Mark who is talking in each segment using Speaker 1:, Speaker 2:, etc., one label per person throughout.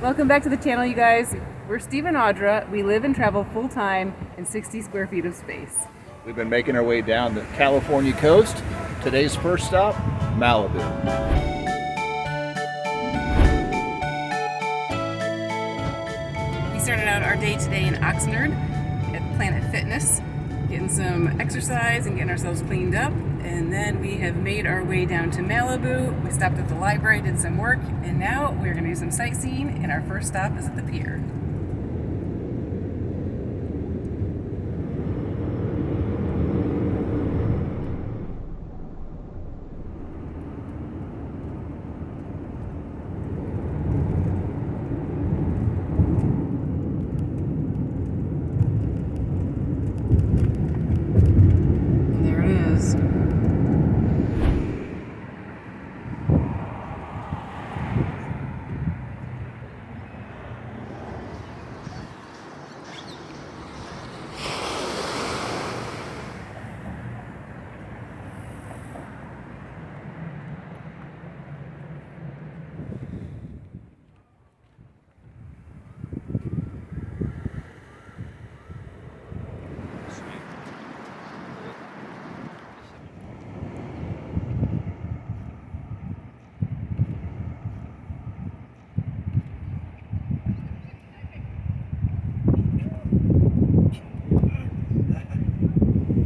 Speaker 1: Welcome back to the channel, you guys. We're Steve and Audra. We live and travel full-time in 60 square feet of space.
Speaker 2: We've been making our way down the California coast. Today's first stop, Malibu.
Speaker 1: We started out our day today in Oxnard at Planet Fitness, getting some exercise and getting ourselves cleaned up. And then we have made our way down to Malibu. We stopped at the library, did some work, and now we're going to do some sightseeing, and our first stop is at the pier. There it is.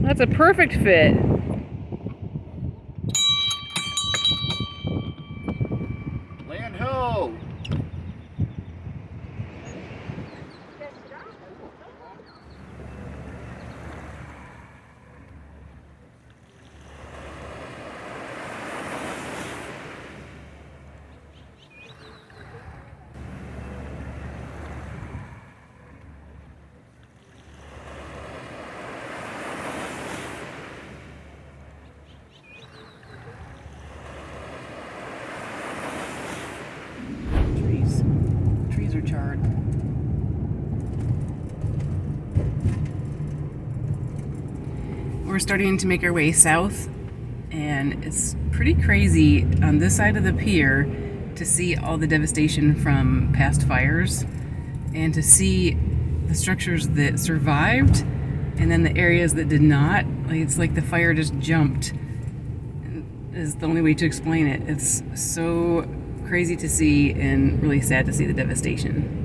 Speaker 1: That's a perfect fit.
Speaker 2: Land ho!
Speaker 1: Trees are charred. We're starting to make our way south, and it's pretty crazy on this side of the pier to see all the devastation from past fires and to see the structures that survived and then the areas that did not. Like, it's like the fire just jumped, is the only way to explain it. It's so crazy to see and really sad to see the devastation.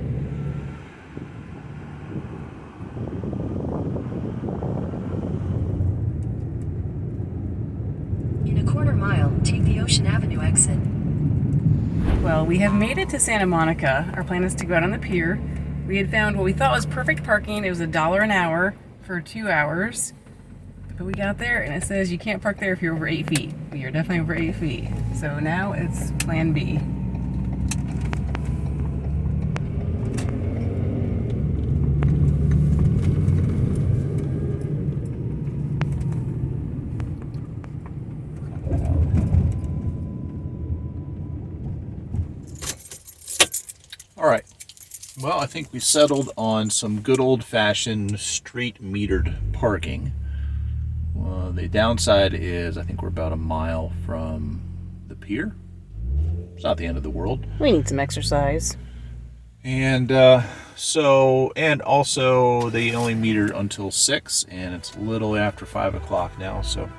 Speaker 3: In a quarter mile, take the Ocean Avenue exit.
Speaker 1: Well, we have made it to Santa Monica. Our plan is to go out on the pier. We had found what we thought was perfect parking. It was $1 an hour for 2 hours. But we got there and it says you can't park there if you're over 8 feet. We are definitely over 8 feet. So now it's plan B.
Speaker 2: All right. Well, I think we settled on some good old-fashioned street metered parking. The downside is I think we're about a mile from the pier. It's not the end of the world.
Speaker 1: We need some exercise.
Speaker 2: And also they only meter until 6, and it's a little after 5 o'clock now, so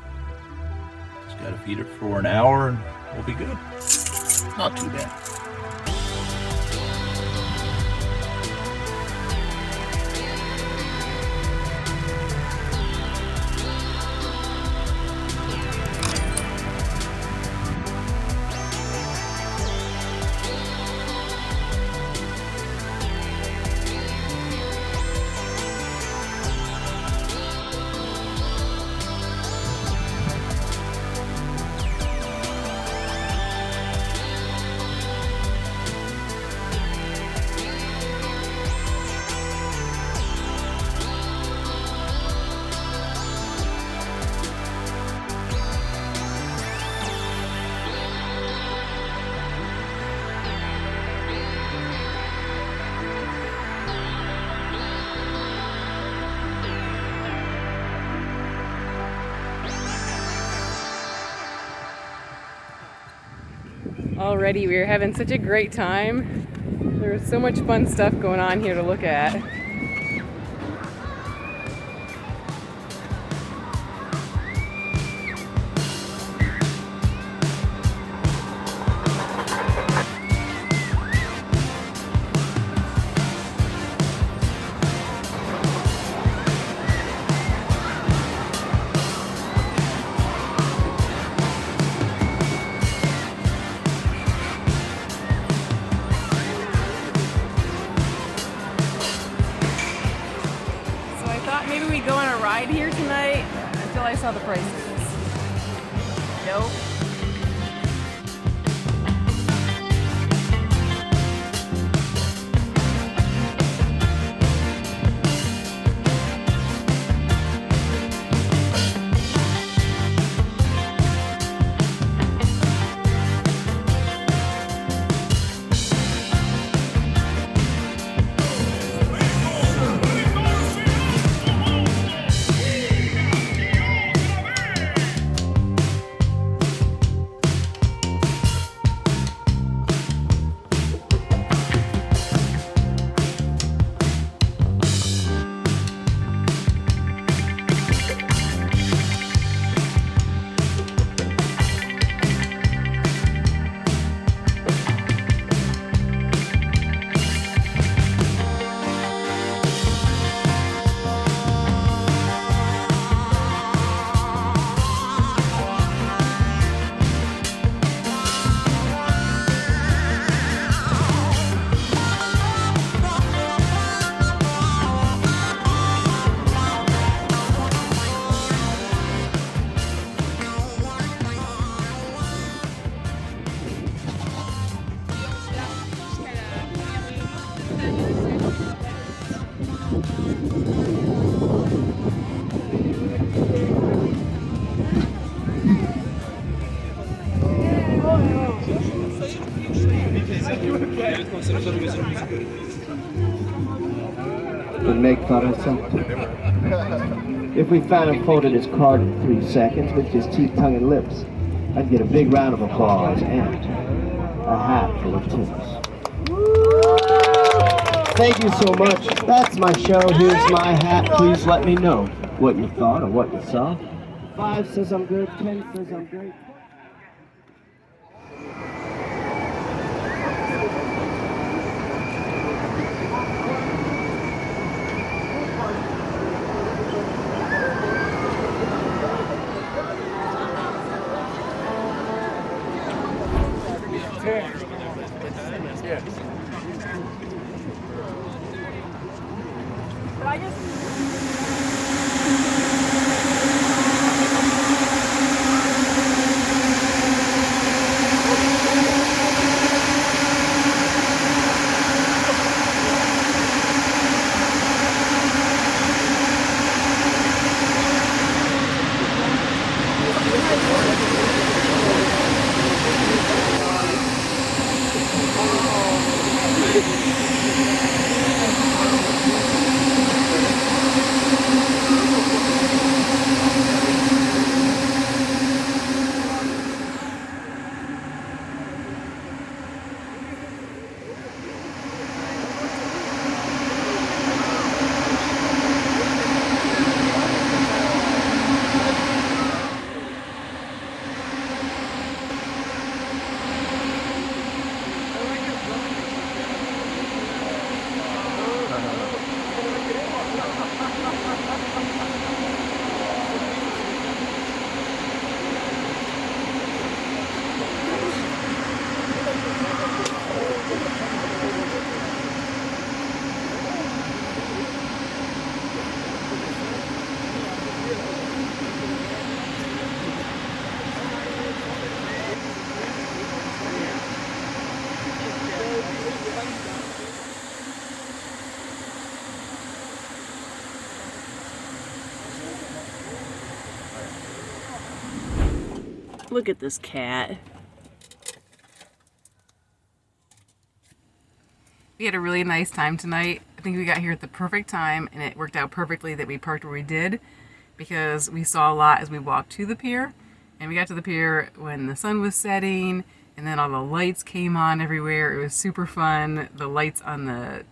Speaker 2: just got to feed it for an hour and we'll be good. Not too bad.
Speaker 1: Already we are having such a great time. There's so much fun stuff going on here to look at. Maybe we go on a ride here tonight until I saw the prices. Nope.
Speaker 4: Would make fun of something. If we found and folded his card in 3 seconds with just teeth, tongue, and lips, I'd get a big round of applause and a hat full of tips. Thank you so much. That's my show. Here's my hat. Please let me know what you thought or what you saw. 5 says I'm good. 10 says I'm great.
Speaker 1: Look at this cat. We had a really nice time tonight. I think we got here at the perfect time, and it worked out perfectly that we parked where we did, because we saw a lot as we walked to the pier, and we got to the pier when the sun was setting, and then all the lights came on everywhere. It was super fun. The lights on the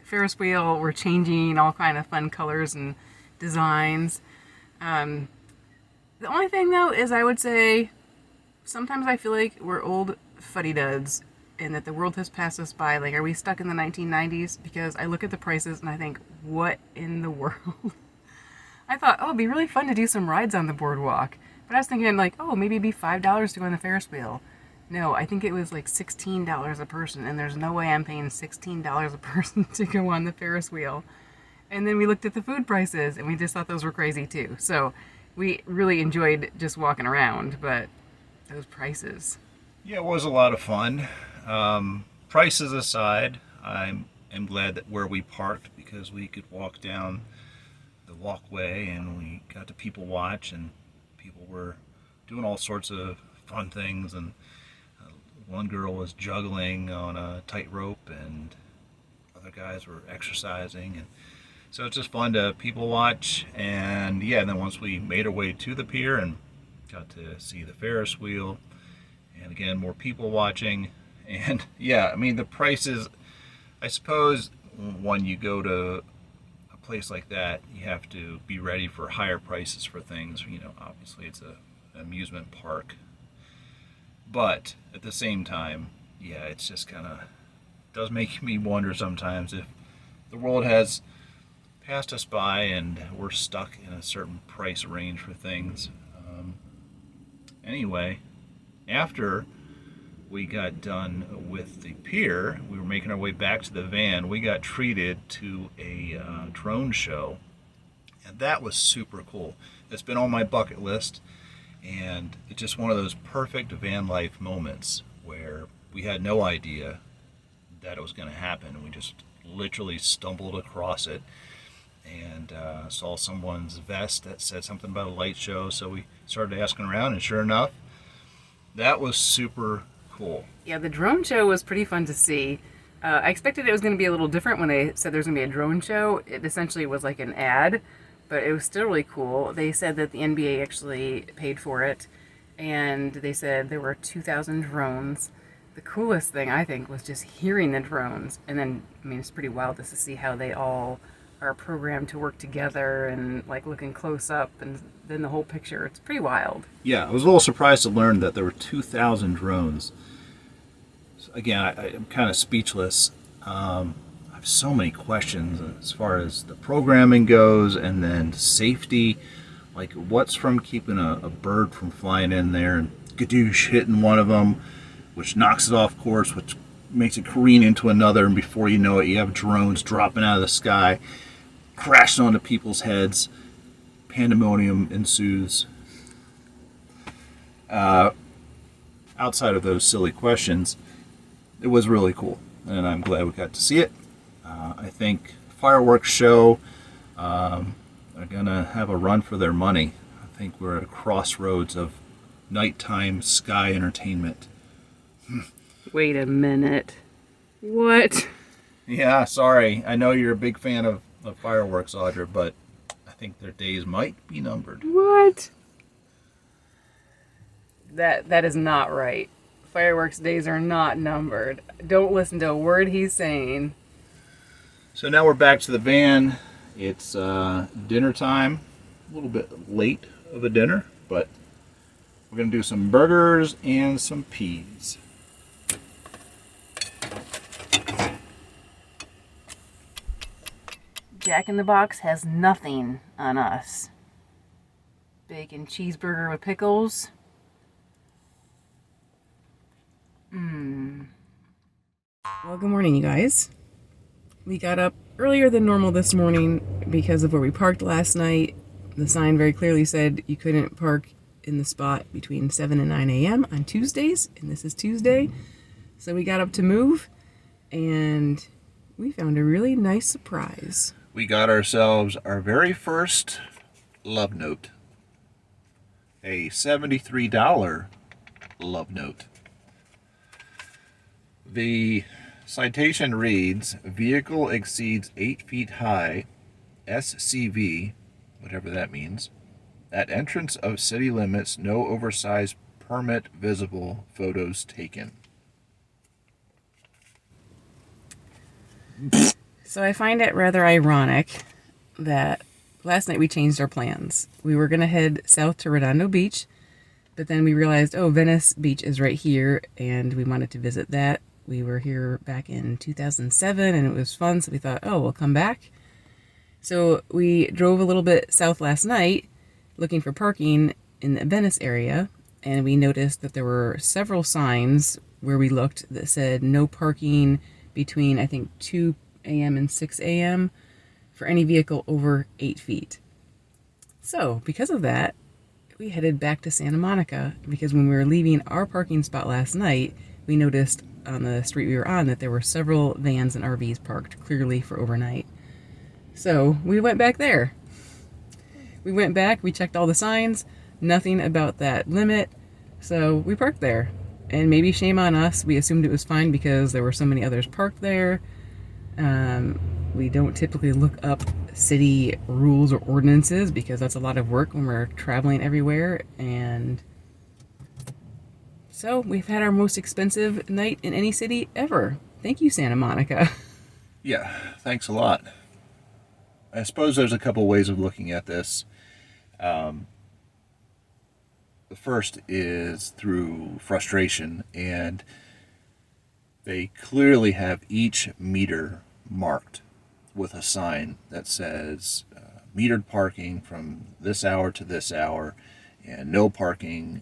Speaker 1: Ferris wheel were changing all kind of fun colors and designs. The only thing though is I would say sometimes I feel like we're old fuddy-duds and that the world has passed us by. Like, are we stuck in the 1990s? Because I look at the prices and I think, what in the world? I thought, oh, it'd be really fun to do some rides on the boardwalk. But I was thinking, like, oh, maybe it'd be $5 to go on the Ferris wheel. No, I think it was like $16 a person, and there's no way I'm paying $16 a person to go on the Ferris wheel. And then we looked at the food prices, and we just thought those were crazy too. So we really enjoyed just walking around, but those prices.
Speaker 2: Yeah, it was a lot of fun. Prices aside, I'm glad that where we parked, because we could walk down the walkway and we got to people watch, and people were doing all sorts of fun things, and one girl was juggling on a tightrope and other guys were exercising, and so it's just fun to people watch. And yeah, and then once we made our way to the pier and got to see the Ferris wheel, and again, more people watching. And yeah, I mean, the prices, I suppose when you go to a place like that, you have to be ready for higher prices for things. You know, obviously it's an amusement park. But at the same time, yeah, it's just kind of does make me wonder sometimes if the world has passed us by and we're stuck in a certain price range for things. Anyway, after we got done with the pier, we were making our way back to the van. We got treated to a drone show, and that was super cool. It's been on my bucket list, and it's just one of those perfect van life moments where we had no idea that it was going to happen. We just literally stumbled across it and saw someone's vest that said something about a light show, so we started asking around, and sure enough, that was super cool.
Speaker 1: Yeah, the drone show was pretty fun to see. I expected it was going to be a little different when they said there was going to be a drone show. It essentially was like an ad, but it was still really cool. They said that the NBA actually paid for it, and they said there were 2,000 drones. The coolest thing, I think, was just hearing the drones. And then, I mean, it's pretty wild just to see how they all are programmed to work together and like looking close up, and then the whole picture. It's pretty wild.
Speaker 2: Yeah, I was a little surprised to learn that there were 2,000 drones. So again, I'm kind of speechless. I have so many questions as far as the programming goes, and then safety. Like, what's from keeping a bird from flying in there and gadoosh hitting one of them, which knocks it off course, which makes it careen into another, and before you know it, you have drones dropping out of the sky, crashing onto people's heads. Pandemonium ensues. Outside of those silly questions, it was really cool, and I'm glad we got to see it. I think fireworks show are gonna have a run for their money. I think we're at a crossroads of nighttime sky entertainment.
Speaker 1: Wait a minute. What?
Speaker 2: Yeah, sorry. I know you're a big fan of fireworks, Audra, but I think their days might be numbered.
Speaker 1: What? That is not right. Fireworks days are not numbered. Don't listen to a word he's saying.
Speaker 2: So now we're back to the van. It's dinner time. A little bit late of a dinner, but we're going to do some burgers and some peas.
Speaker 1: Jack in the Box has nothing on us. Bacon cheeseburger with pickles. Well, good morning, you guys. We got up earlier than normal this morning because of where we parked last night. The sign very clearly said you couldn't park in the spot between 7 and 9 a.m. on Tuesdays, and this is Tuesday. So we got up to move, and we found a really nice surprise.
Speaker 2: We got ourselves our very first love note. A $73 love note. The citation reads, vehicle exceeds 8 feet high, SCV, whatever that means, at entrance of city limits, no oversized permit visible photos taken.
Speaker 1: So I find it rather ironic that last night we changed our plans. We were going to head south to Redondo Beach, but then we realized, oh, Venice Beach is right here, and we wanted to visit that. We were here back in 2007, and it was fun, so we thought, oh, we'll come back. So we drove a little bit south last night, looking for parking in the Venice area, and we noticed that there were several signs where we looked that said no parking between, I think, 2 a.m. and 6 a.m. for any vehicle over 8 feet. So, because of that, we headed back to Santa Monica, because when we were leaving our parking spot last night, we noticed on the street we were on that there were several vans and RVs parked clearly for overnight. So, we went back there. We went back, we checked all the signs, nothing about that limit, so we parked there. And maybe shame on us, we assumed it was fine because there were so many others parked there. We don't typically look up city rules or ordinances because that's a lot of work when we're traveling everywhere. And so we've had our most expensive night in any city ever. Thank you, Santa Monica.
Speaker 2: Yeah, thanks a lot. I suppose there's a couple ways of looking at this. The first is through frustration, and they clearly have each meter marked with a sign that says metered parking from this hour to this hour, and no parking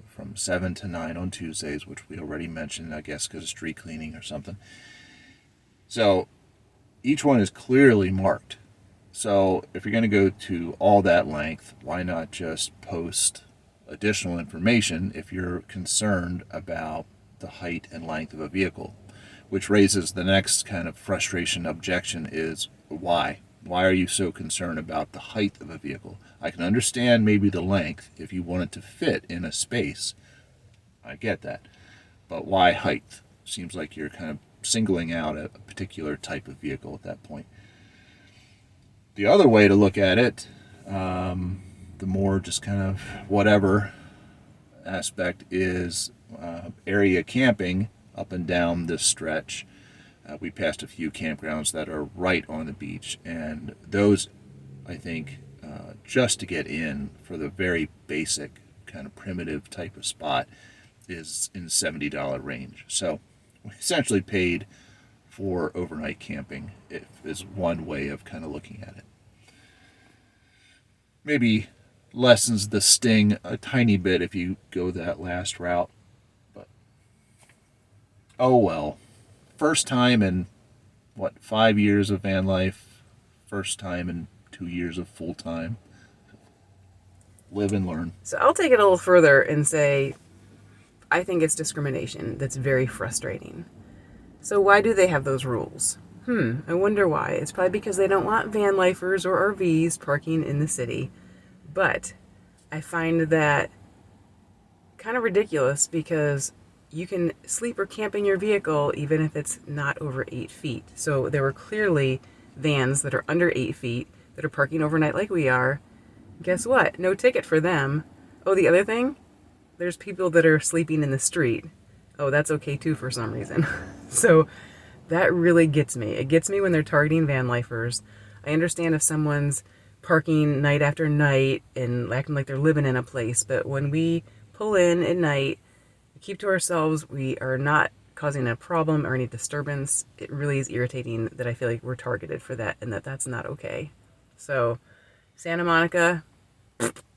Speaker 2: from 7 to 9 on Tuesdays, which we already mentioned, I guess because of street cleaning or something. So each one is clearly marked. So if you're going to go to all that length, why not just post additional information if you're concerned about the height and length of a vehicle? Which raises the next kind of frustration objection is why? Why are you so concerned about the height of a vehicle? I can understand maybe the length if you want it to fit in a space. I get that. But why height? Seems like you're kind of singling out a particular type of vehicle at that point. The other way to look at it, the more just kind of whatever aspect, is area camping up and down this stretch. We passed a few campgrounds that are right on the beach, and those, I think, just to get in for the very basic kind of primitive type of spot is in $70 range. So we essentially paid for overnight camping, is one way of kind of looking at it. Maybe lessens the sting a tiny bit if you go that last route, but oh well. First time in 5 years of van life, first time in 2 years of full time. Live and learn.
Speaker 1: So I'll take it a little further and say I think it's discrimination that's very frustrating. So why do they have those rules? I wonder why. It's probably because they don't want van lifers or RVs parking in the city. But I find that kind of ridiculous because you can sleep or camp in your vehicle even if it's not over 8 feet. So there were clearly vans that are under 8 feet that are parking overnight like we are. Guess what? No ticket for them. Oh, the other thing? There's people that are sleeping in the street. Oh, that's okay too for some reason. So that really gets me. It gets me when they're targeting van lifers. I understand if someone's parking night after night and acting like they're living in a place, but when we pull in at night, we keep to ourselves, we are not causing a problem or any disturbance. It really is irritating that I feel like we're targeted for that and that's not okay. So Santa Monica,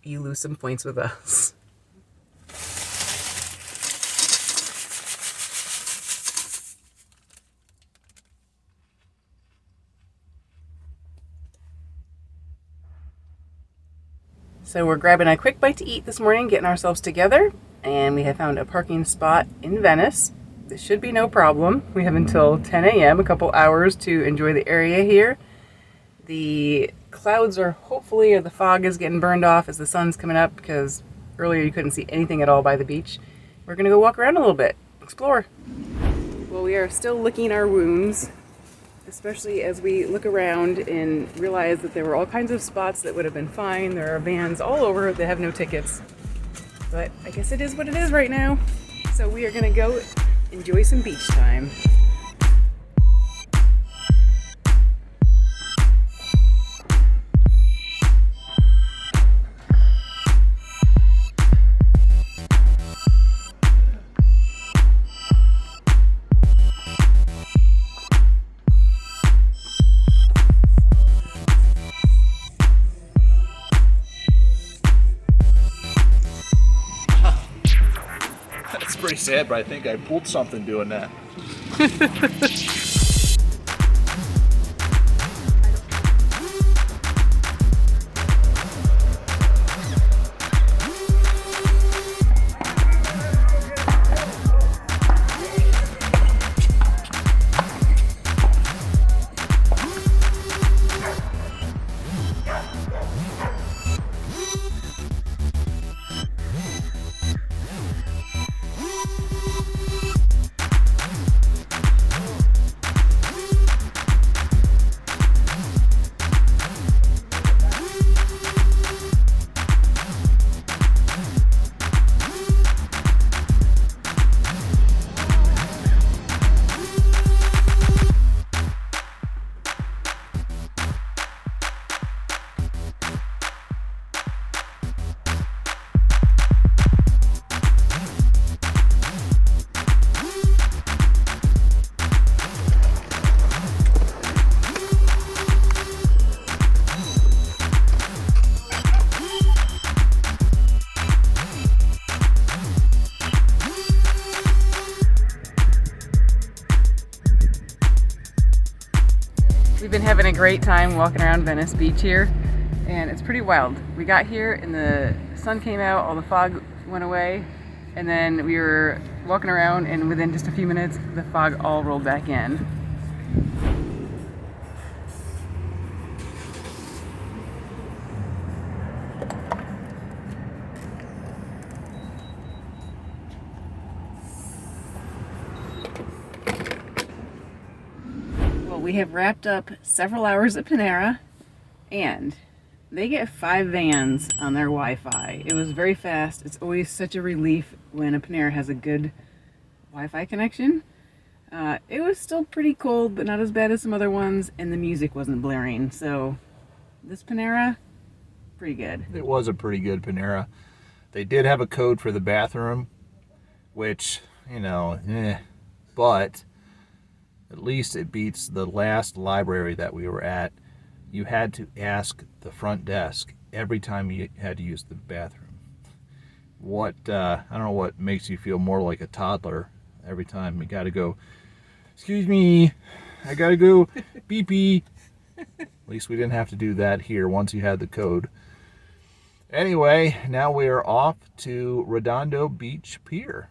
Speaker 1: you lose some points with us. So we're grabbing a quick bite to eat this morning, getting ourselves together, and we have found a parking spot in Venice. This should be no problem. We have until 10 a.m., a couple hours to enjoy the area here. The clouds are hopefully, or the fog is getting burned off as the sun's coming up, because earlier you couldn't see anything at all by the beach. We're gonna go walk around a little bit, explore. Well, we are still licking our wounds, especially as we look around and realize that there were all kinds of spots that would have been fine. There are vans all over that have no tickets. But I guess it is what it is right now. So we are gonna go enjoy some beach time.
Speaker 2: That's pretty sad, but I think I pulled something doing that.
Speaker 1: We've been having a great time walking around Venice Beach here, and it's pretty wild. We got here and the sun came out, all the fog went away, and then we were walking around and within just a few minutes the fog all rolled back in. We have wrapped up several hours at Panera, and they get 5 vans on their Wi-Fi. It was very fast. It's always such a relief when a Panera has a good Wi-Fi connection. It was still pretty cold, but not as bad as some other ones, and the music wasn't blaring. So this Panera, pretty good.
Speaker 2: It was a pretty good Panera. They did have a code for the bathroom, which, you know, but at least it beats the last library that we were at. You had to ask the front desk every time you had to use the bathroom. I don't know what makes you feel more like a toddler every time you gotta go, excuse me, I gotta go pee-pee. At least we didn't have to do that here once you had the code. Anyway, now we are off to Redondo Beach Pier.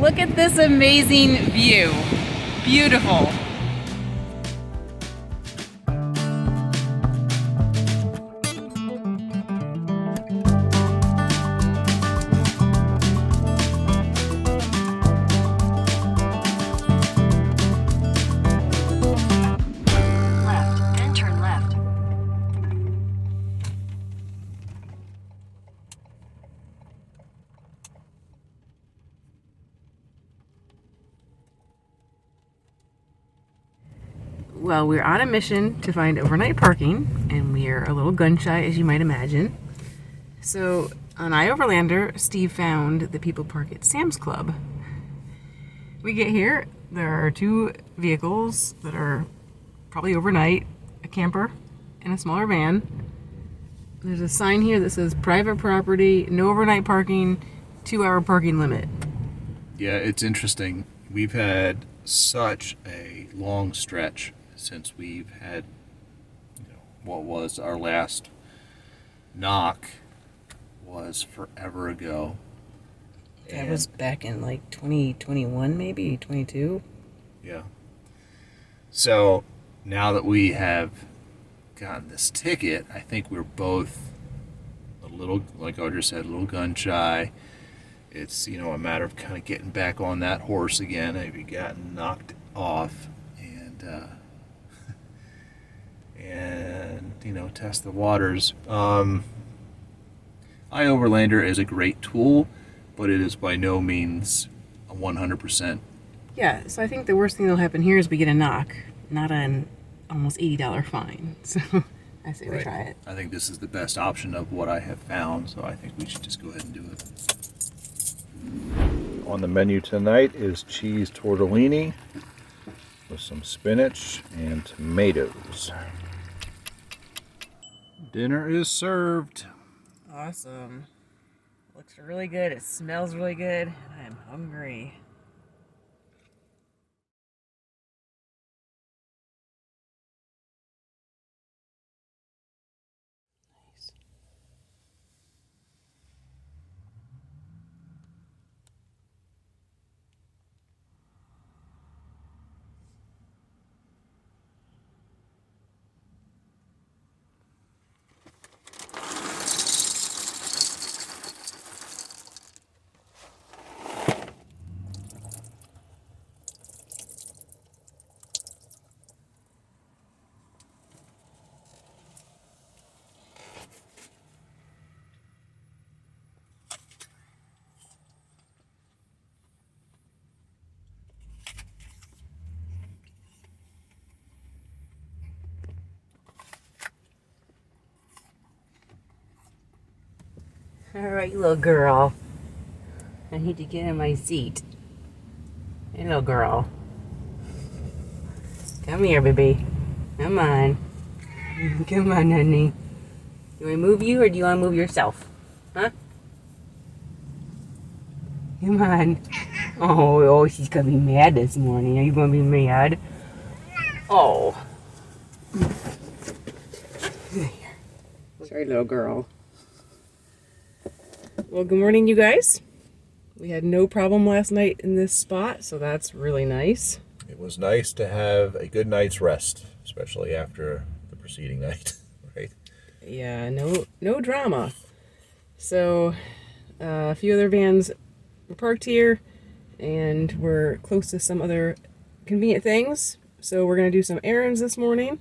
Speaker 1: Look at this amazing view. Beautiful.
Speaker 3: Left, then turn left.
Speaker 1: Well, we're on a mission to find overnight parking, and we are a little gun shy, as you might imagine. So on iOverlander, Steve found that people park at Sam's Club. We get here, there are two vehicles that are probably overnight, a camper and a smaller van. There's a sign here that says private property, no overnight parking, 2-hour parking limit.
Speaker 2: Yeah, it's interesting. We've had such a long stretch since we've had, what was our last knock was forever ago.
Speaker 1: That was back in like 2021, maybe 22.
Speaker 2: Yeah. So now that we have gotten this ticket, I think we're both a little, like Audrey said, a little gun shy. It's, a matter of kind of getting back on that horse again. I've gotten knocked off and test the waters. iOverlander is a great tool, but it is by no means a 100%.
Speaker 1: Yeah, so I think the worst thing that'll happen here is we get a knock, not an almost $80 fine. So I say we try it.
Speaker 2: I think this is the best option of what I have found, so I think we should just go ahead and do it. On the menu tonight is cheese tortellini with some spinach and tomatoes. Dinner is served.
Speaker 1: Awesome. Looks really good. It smells really good. And I'm hungry. Nice. All right, you little girl. I need to get in my seat. Hey, little girl. Come here, baby. Come on. Come on, honey. Do I move you or do you want to move yourself? Huh? Come on. Oh, she's going to be mad this morning. Are you going to be mad? Oh. Sorry, little girl. Well, good morning, you guys. We had no problem last night in this spot, so that's really nice.
Speaker 2: It was nice to have a good night's rest, especially after the preceding night, right?
Speaker 1: Yeah, no drama. So, a few other vans were parked here, and we're close to some other convenient things. So we're going to do some errands this morning.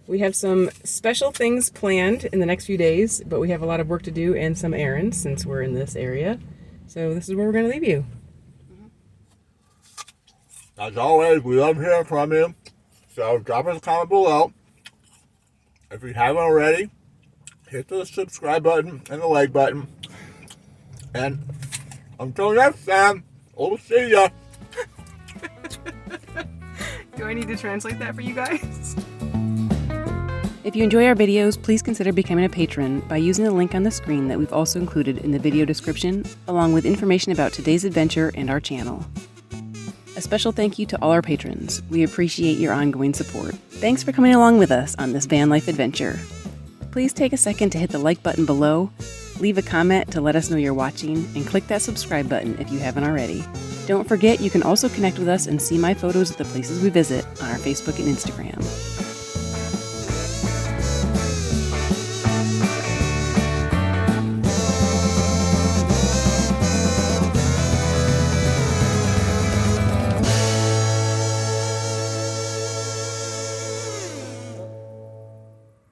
Speaker 1: We have some special things planned in the next few days, but we have a lot of work to do and some errands since we're in this area. So this is where we're going to leave you.
Speaker 2: As always, we love hearing from you, so drop us a comment below. If you haven't already, hit the subscribe button and the like button. And until next time, we'll see ya.
Speaker 1: Do I need to translate that for you guys? If you enjoy our videos, please consider becoming a patron by using the link on the screen that we've also included in the video description, along with information about today's adventure and our channel. A special thank you to all our patrons. We appreciate your ongoing support. Thanks for coming along with us on this van life adventure. Please take a second to hit the like button below, Leave a comment to let us know you're watching, and click that subscribe button if you haven't already. Don't forget, you can also connect with us and see my photos of the places we visit on our Facebook and Instagram.